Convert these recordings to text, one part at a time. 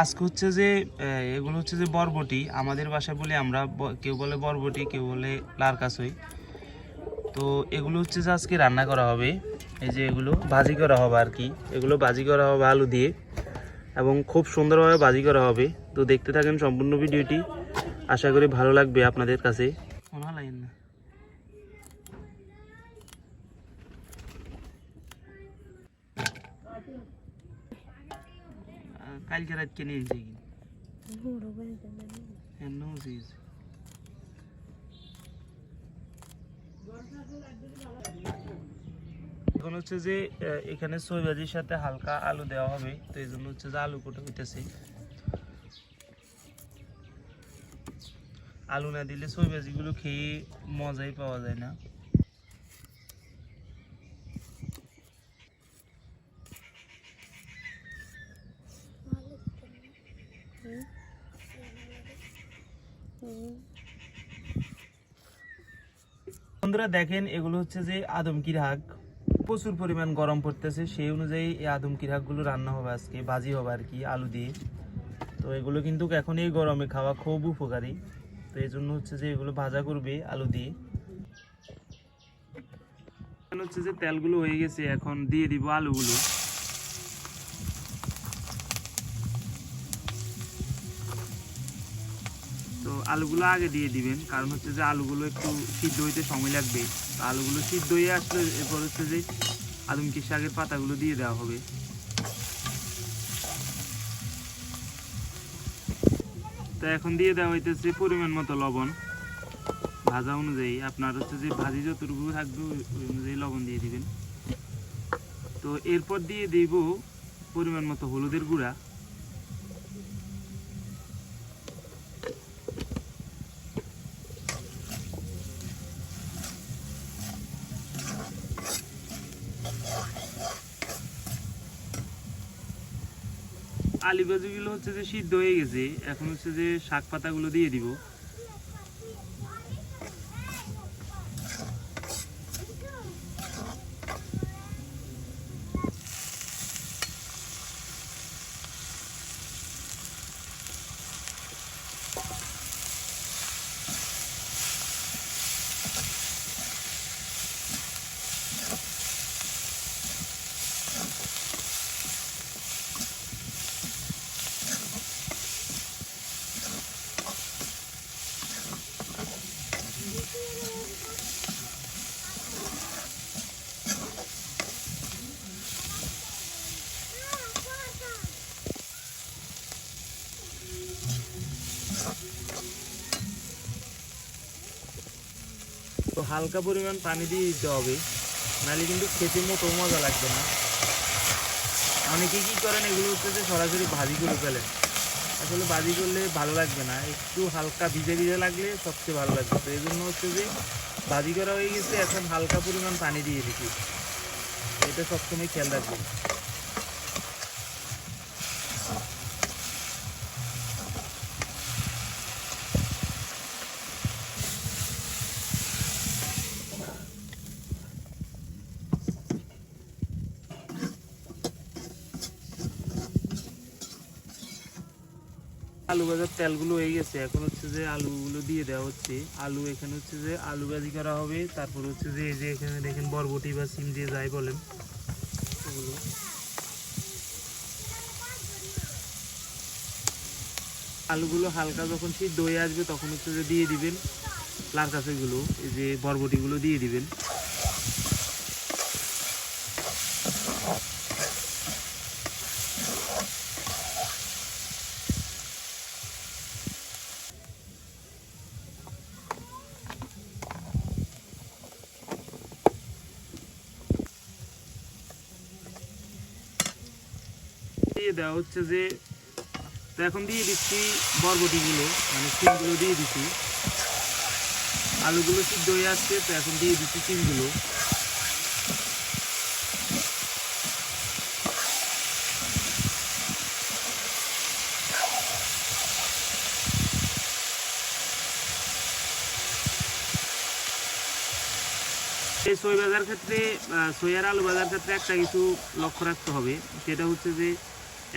আজকে হচ্ছে যে এগুলো হচ্ছে যে বরবটি, আমাদের বাসায় বলি আমরা, কেউ বলে বরবটি, কেউ বলে লারকাসই। তো এগুলো হচ্ছে যে আজকে রান্না করা হবে। এই যে এগুলো ভাজি করা হবে আর কি, এগুলো ভাজি করা হবে আলু দিয়ে এবং খুব সুন্দরভাবে ভাজি করা হবে। তো দেখতে থাকেন সম্পূর্ণ ভিডিওটি, আশা করি ভালো লাগবে আপনাদের কাছে। কালকে রাত কে নিয়েছি এখন হচ্ছে যে এখানে সই ভাজির সাথে হালকা আলু দেওয়া হবে, তো এই জন্য হচ্ছে যে আলু কোটা হইতেছে। আলু না দিলে সই ভাজিগুলো খেয়ে মজাই পাওয়া যায় না। বন্ধুরা দেখেন, এগুলো হচ্ছে যে আদমকির শাক, প্রচুর পরিমাণ গরম পড়তেছে, সেই অনুযায়ী এই আদমকির শাকগুলো রান্না হবে আজকে, ভাজি হবে আর কি আলু দিয়ে। তো এগুলো কিন্তু এখন এই গরমে খাওয়া খুব উপকারী, তো এই জন্য হচ্ছে যে এগুলো ভাজা করবে আলু দিয়ে। এখন হচ্ছে যে তেলগুলো হয়ে গেছে, এখন দিয়ে দিব আলুগুলো। তো আলুগুলো আগে দিয়ে দিবেন, কারণ হচ্ছে যে আলুগুলো একটু সিদ্ধ হইতে সময় লাগবে। তো আলুগুলো সিদ্ধ হয়ে আসলে এরপর হচ্ছে যে আদমকি শাকের পাতাগুলো দিয়ে দেওয়া হবে। তো এখন দিয়ে দেওয়া হইতেছে পরিমাণ মতো লবণ, ভাজা অনুযায়ী আপনার হচ্ছে যে ভাজি যতটুকু থাকবে ওই অনুযায়ী লবণ দিয়ে দিবেন। তো এরপর দিয়ে দিব পরিমাণ মতো হলুদের গুঁড়া, আলু ভাজিগুলো হচ্ছে যে সিদ্ধ হয়ে গেছে, এখন হচ্ছে যে শাক পাতাগুলো দিয়ে দিব। তো হালকা পরিমাণ পানি দিয়ে দিতে হবে, নাহলে কিন্তু খেতে মতো মজা লাগবে না। অনেকে কী করেন, এগুলো হচ্ছে যে সরাসরি ভাজি করে ফেলেন, আসলে ভাজি করলে ভালো লাগবে না, একটু হালকা ভিজে ভিজে লাগলে সবচেয়ে ভালো লাগবে। তো এই জন্য হচ্ছে যে ভাজি করা হয়ে গেছে, এখন হালকা পরিমাণ পানি দিয়ে দিচ্ছি, এটা সবসময় খেয়াল রাখবেন। আলু ভাজার তেলগুলো হয়ে গেছে, এখন হচ্ছে যে আলুগুলো দিয়ে দেওয়া হচ্ছে। আলু এখানে হচ্ছে যে আলু ভাজি করা হবে, তারপর হচ্ছে যে এই যে এখানে দেখেন বরবটি বা সিম দিয়ে যাই বলেন ওগুলো। আলুগুলো হালকা যখন সিদ্ধ হয়ে আসবে তখন হচ্ছে যে দিয়ে দিবেন লারকাসগুলো, এই যে বরবটিগুলো দিয়ে দিবেন। দিয়ে দেওয়া হচ্ছে যে, তো এখন দিয়ে দিচ্ছি বরবটিগুলো, মানে সিমগুলো দিয়ে দিচ্ছি। আলুগুলো সিদ্ধ হয়ে আসছে, তো এখন দিয়ে দিচ্ছি সিমগুলো। এই সই ভাজার ক্ষেত্রে, সই আর আলু ভাজার ক্ষেত্রে একটা কিছু লক্ষ্য রাখতে হবে, সেটা হচ্ছে যে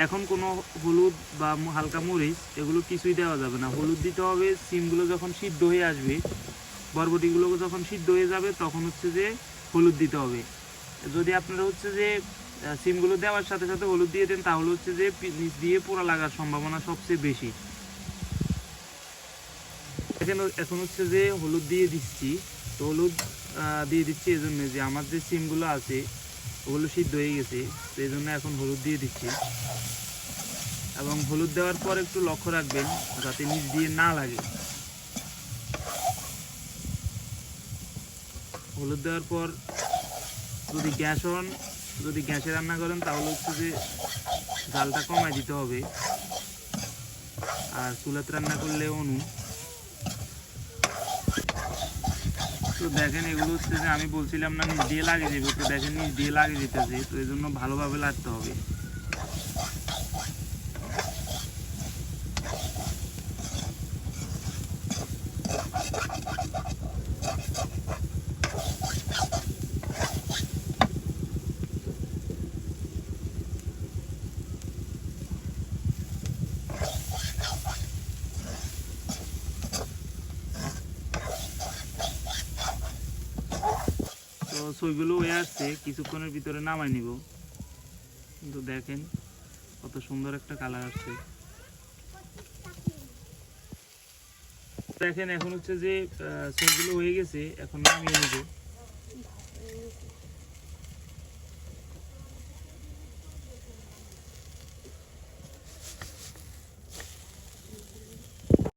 এখন কোনো হলুদ বা হালকা মরিচ এগুলো কিছুই দেওয়া যাবে না। হলুদ দিতে হবে সিমগুলো যখন সিদ্ধ হয়ে আসবে, বরবটিগুলো যখন সিদ্ধ হয়ে যাবে তখন হচ্ছে যে হলুদ দিতে হবে। যদি আপনারা হচ্ছে যে সিমগুলো দেওয়ার সাথে সাথে হলুদ দিয়ে দেন তাহলে হচ্ছে যে নিচ দিয়ে পোড়া লাগার সম্ভাবনা সবচেয়ে বেশি। এখন হচ্ছে যে হলুদ দিয়ে দিচ্ছি। তো হলুদ দিয়ে দিচ্ছি এই জন্য যে আমার যে সিমগুলো আছে ওগুলো সিদ্ধ হয়ে গেছে, তো এই জন্য এখন হলুদ দিয়ে দিচ্ছি। এবং হলুদ দেওয়ার পর একটু লক্ষ্য রাখবেন যাতে নিচ দিয়ে না লাগে। হলুদ দেওয়ার পর যদি গ্যাসে রান্না করেন তাহলে হচ্ছে যে জালটা কমায় দিতে হবে, আর চুলাতে রান্না করলে উনুন। তো দেখেন এগুলো হচ্ছে যে আমি বলছিলাম না নিচ দিয়ে লাগিয়ে দেবে, তো দেখেন নিচ দিয়ে লাগিয়ে দিতেছে, তো এই জন্য ভালোভাবে লাগতে হবে। তো ছইগুলো হয়ে আসছে, কিছুক্ষণের ভিতরে নামাই নিব। কিন্তু দেখেন কত সুন্দর একটা কালার আসছে। দেখেন এখন হচ্ছে যে ছইগুলো হয়ে গেছে, এখন নামিয়ে নিব।